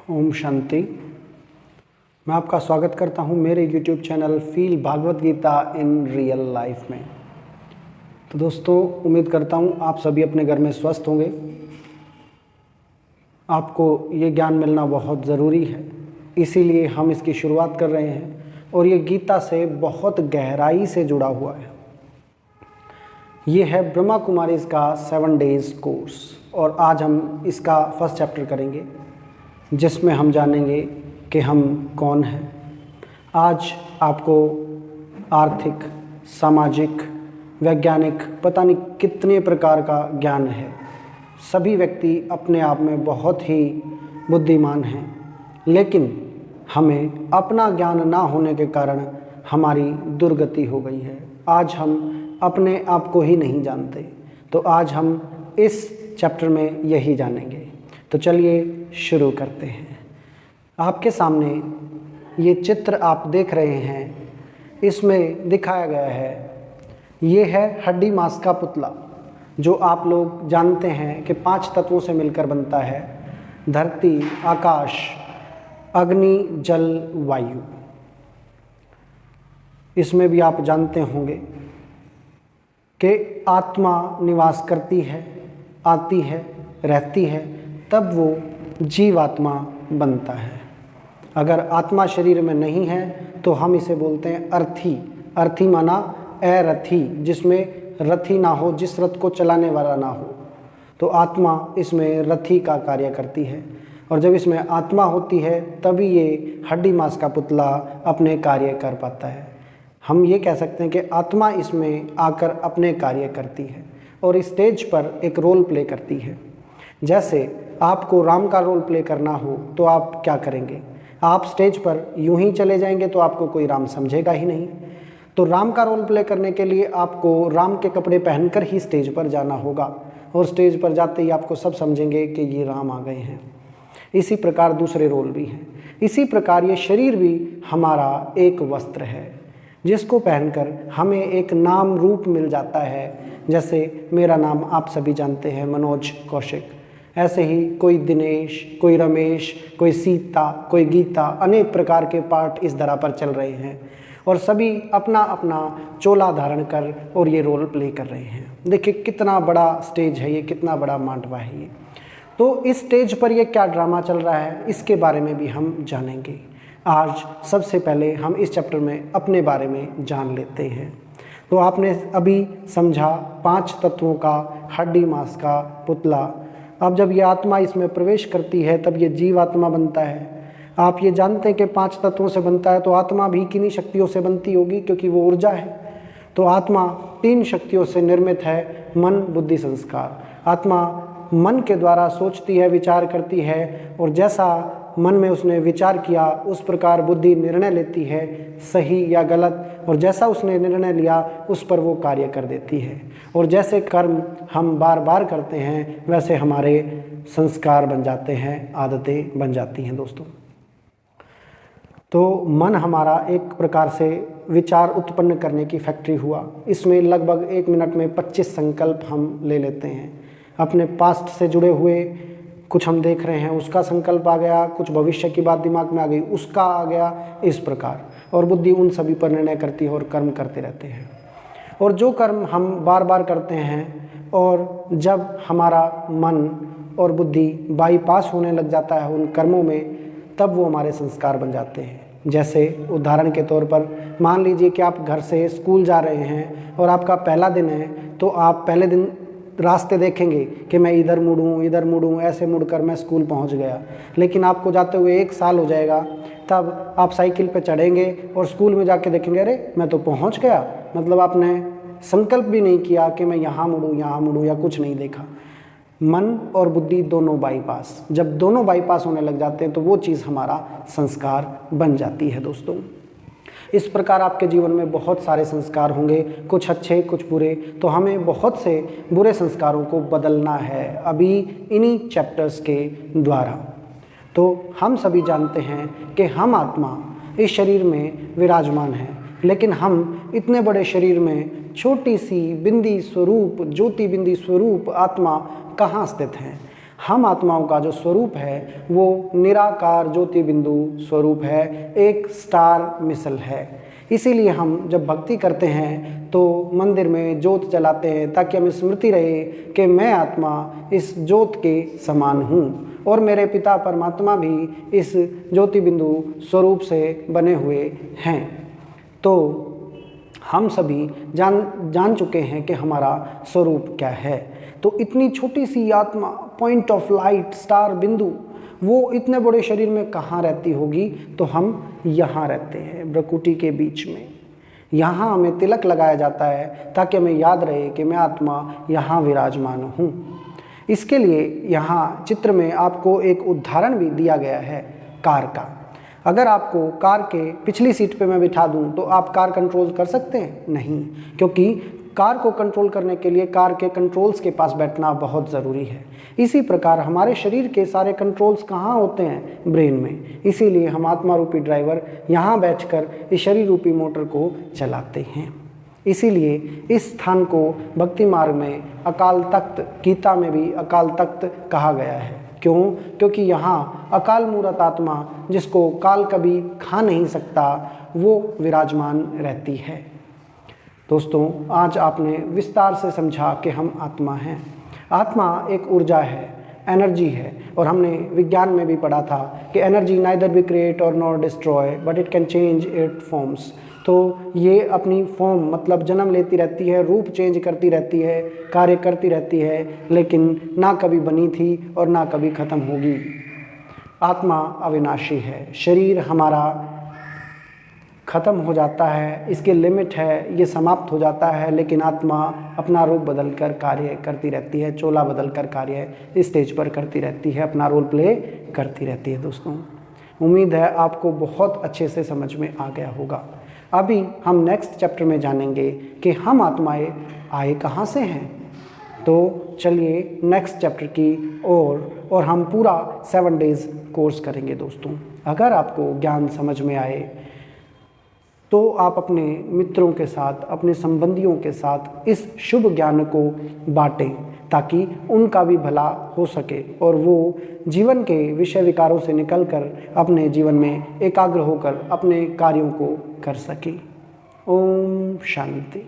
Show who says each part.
Speaker 1: ओम शांति। मैं आपका स्वागत करता हूं मेरे YouTube channel feel Bhagavad Gita in real life में। तो दोस्तों, उम्मीद करता हूं आप सभी अपने घर में स्वस्थ होंगे। आपको ये ज्ञान मिलना बहुत ज़रूरी है, इसीलिए हम इसकी शुरुआत कर रहे हैं और ये गीता से बहुत गहराई से जुड़ा हुआ है। ये है ब्रह्मा कुमारीज़ का 7 डेज़ कोर्स और आज हम इसका फर्स्ट चैप्टर करेंगे, जिसमें हम जानेंगे कि हम कौन हैं। आज आपको आर्थिक, सामाजिक, वैज्ञानिक पता नहीं कितने प्रकार का ज्ञान है। सभी व्यक्ति अपने आप में बहुत ही बुद्धिमान हैं, लेकिन हमें अपना ज्ञान ना होने के कारण हमारी दुर्गति हो गई है। आज हम अपने आप को ही नहीं जानते, तो आज हम इस चैप्टर में यही जानेंगे। तो चलिए शुरू करते हैं। आपके सामने ये चित्र आप देख रहे हैं, इसमें दिखाया गया है, ये है हड्डी मांस का पुतला, जो आप लोग जानते हैं कि 5 तत्वों से मिलकर बनता है: धरती, आकाश, अग्नि, जल, वायु। इसमें भी आप जानते होंगे कि आत्मा निवास करती है, आती है, रहती है, तब वो जीवात्मा बनता है। अगर आत्मा शरीर में नहीं है तो हम इसे बोलते हैं अर्थी। अर्थी माना अरथी, जिसमें रथी ना हो, जिस रथ को चलाने वाला ना हो। तो आत्मा इसमें रथी का कार्य करती है, और जब इसमें आत्मा होती है तभी ये हड्डी मांस का पुतला अपने कार्य कर पाता है। हम ये कह सकते हैं कि आत्मा इसमें आकर अपने कार्य करती है और स्टेज पर एक रोल प्ले करती है। जैसे आपको राम का रोल प्ले करना हो तो आप क्या करेंगे? आप स्टेज पर यूं ही चले जाएंगे तो आपको कोई राम समझेगा ही नहीं। तो राम का रोल प्ले करने के लिए आपको राम के कपड़े पहनकर ही स्टेज पर जाना होगा, और स्टेज पर जाते ही आपको सब समझेंगे कि ये राम आ गए हैं। इसी प्रकार दूसरे रोल भी हैं। इसी प्रकार ये शरीर भी हमारा एक वस्त्र है, जिसको पहनकर हमें एक नाम रूप मिल जाता है। जैसे मेरा नाम आप सभी जानते हैं, मनोज कौशिक। ऐसे ही कोई दिनेश, कोई रमेश, कोई सीता, कोई गीता, अनेक प्रकार के पार्ट इस धरा पर चल रहे हैं, और सभी अपना अपना चोला धारण कर और ये रोल प्ले कर रहे हैं। देखिए कितना बड़ा स्टेज है ये, कितना बड़ा मांडवा है ये। तो इस स्टेज पर ये क्या ड्रामा चल रहा है, इसके बारे में भी हम जानेंगे। आज सबसे पहले हम इस चैप्टर में अपने बारे में जान लेते हैं। तो आपने अभी समझा 5 तत्वों का हड्डी मांस का पुतला। अब जब ये आत्मा इसमें प्रवेश करती है तब ये जीवात्मा बनता है। आप ये जानते हैं कि 5 तत्वों से बनता है, तो आत्मा भी किन्हीं शक्तियों से बनती होगी, क्योंकि वो ऊर्जा है। तो आत्मा 3 शक्तियों से निर्मित है: मन, बुद्धि, संस्कार। आत्मा मन के द्वारा सोचती है, विचार करती है, और जैसा मन में उसने विचार किया उस प्रकार बुद्धि निर्णय लेती है, सही या गलत, और जैसा उसने निर्णय लिया उस पर वो कार्य कर देती है। और जैसे कर्म हम बार बार करते हैं वैसे हमारे संस्कार बन जाते हैं, आदतें बन जाती हैं। दोस्तों, तो मन हमारा एक प्रकार से विचार उत्पन्न करने की फैक्ट्री हुआ। इसमें लगभग 1 मिनट में 25 संकल्प हम ले लेते हैं। अपने पास्ट से जुड़े हुए कुछ हम देख रहे हैं, उसका संकल्प आ गया, कुछ भविष्य की बात दिमाग में आ गई, उसका आ गया, इस प्रकार। और बुद्धि उन सभी पर निर्णय करती है और कर्म करते रहते हैं। और जो कर्म हम बार बार करते हैं, और जब हमारा मन और बुद्धि बाईपास होने लग जाता है उन कर्मों में, तब वो हमारे संस्कार बन जाते हैं। जैसे उदाहरण के तौर पर मान लीजिए कि आप घर से स्कूल जा रहे हैं और आपका पहला दिन है, तो आप पहले दिन रास्ते देखेंगे कि मैं इधर मुड़ूँ, ऐसे मुड़कर मैं स्कूल पहुंच गया। लेकिन आपको जाते हुए 1 साल हो जाएगा, तब आप साइकिल पे चढ़ेंगे और स्कूल में जाके देखेंगे, अरे मैं तो पहुंच गया। मतलब आपने संकल्प भी नहीं किया कि मैं यहाँ मुड़ूँ, या कुछ नहीं देखा। मन और बुद्धि दोनों बाईपास, जब दोनों बाईपास होने लग जाते हैं तो वो चीज़ हमारा संस्कार बन जाती है। दोस्तों, इस प्रकार आपके जीवन में बहुत सारे संस्कार होंगे, कुछ अच्छे कुछ बुरे। तो हमें बहुत से बुरे संस्कारों को बदलना है अभी इन्हीं चैप्टर्स के द्वारा। तो हम सभी जानते हैं कि हम आत्मा इस शरीर में विराजमान है, लेकिन हम इतने बड़े शरीर में छोटी सी बिंदी स्वरूप, ज्योति बिंदी स्वरूप आत्मा कहाँ स्थित हैं? हम आत्माओं का जो स्वरूप है वो निराकार ज्योति बिंदु स्वरूप है, एक स्टार मिसल है। इसीलिए हम जब भक्ति करते हैं तो मंदिर में ज्योत जलाते हैं ताकि हमें स्मृति रहे कि मैं आत्मा इस ज्योत के समान हूँ और मेरे पिता परमात्मा भी इस ज्योति बिंदु स्वरूप से बने हुए हैं। तो हम सभी जान चुके हैं कि हमारा स्वरूप क्या है। तो इतनी छोटी सी आत्मा, पॉइंट ऑफ लाइट, स्टार बिंदु, वो इतने बड़े शरीर में कहाँ रहती होगी? तो हम यहाँ रहते हैं, भ्रकुटी के बीच में। यहाँ हमें तिलक लगाया जाता है ताकि हमें याद रहे कि मैं आत्मा यहाँ विराजमान हूँ। इसके लिए यहाँ चित्र में आपको एक उदाहरण भी दिया गया है कार का। अगर आपको कार के पिछली सीट पे मैं बिठा दूँ तो आप कार कंट्रोल कर सकते हैं? नहीं, क्योंकि कार को कंट्रोल करने के लिए कार के कंट्रोल्स के पास बैठना बहुत ज़रूरी है। इसी प्रकार हमारे शरीर के सारे कंट्रोल्स कहाँ होते हैं? ब्रेन में। इसीलिए हम आत्मा रूपी ड्राइवर यहाँ बैठकर इस शरीर रूपी मोटर को चलाते हैं। इसीलिए इस स्थान को भक्ति मार्ग में अकाल तख्त, गीता में भी अकाल तख्त कहा गया है। क्यों? क्योंकि यहाँ अकाल मूर्त आत्मा, जिसको काल कभी खा नहीं सकता, वो विराजमान रहती है। दोस्तों, आज आपने विस्तार से समझा कि हम आत्मा हैं। आत्मा एक ऊर्जा है, एनर्जी है, और हमने विज्ञान में भी पढ़ा था कि एनर्जी नाइदर बी क्रिएट और nor destroy but it can change it forms. तो ये अपनी फॉर्म मतलब जन्म लेती रहती है, रूप चेंज करती रहती है, कार्य करती रहती है, लेकिन ना कभी बनी थी और ना कभी ख़त्म होगी। आत्मा अविनाशी है। शरीर हमारा ख़त्म हो जाता है, इसके लिमिट है, ये समाप्त हो जाता है, लेकिन आत्मा अपना रूप बदल कर कार्य करती रहती है, चोला बदल कर कार्य इस स्टेज पर करती रहती है, अपना रोल प्ले करती रहती है। दोस्तों, उम्मीद है आपको बहुत अच्छे से समझ में आ गया होगा। अभी हम नेक्स्ट चैप्टर में जानेंगे कि हम आत्माएं आए कहाँ से हैं। तो चलिए नेक्स्ट चैप्टर की और हम पूरा 7 डेज़ कोर्स करेंगे। दोस्तों, अगर आपको ज्ञान समझ में आए तो आप अपने मित्रों के साथ, अपने संबंधियों के साथ इस शुभ ज्ञान को बांटें ताकि उनका भी भला हो सके और वो जीवन के विषय विकारों से निकलकर अपने जीवन में एकाग्र होकर अपने कार्यों को कर सके। ओम शांति।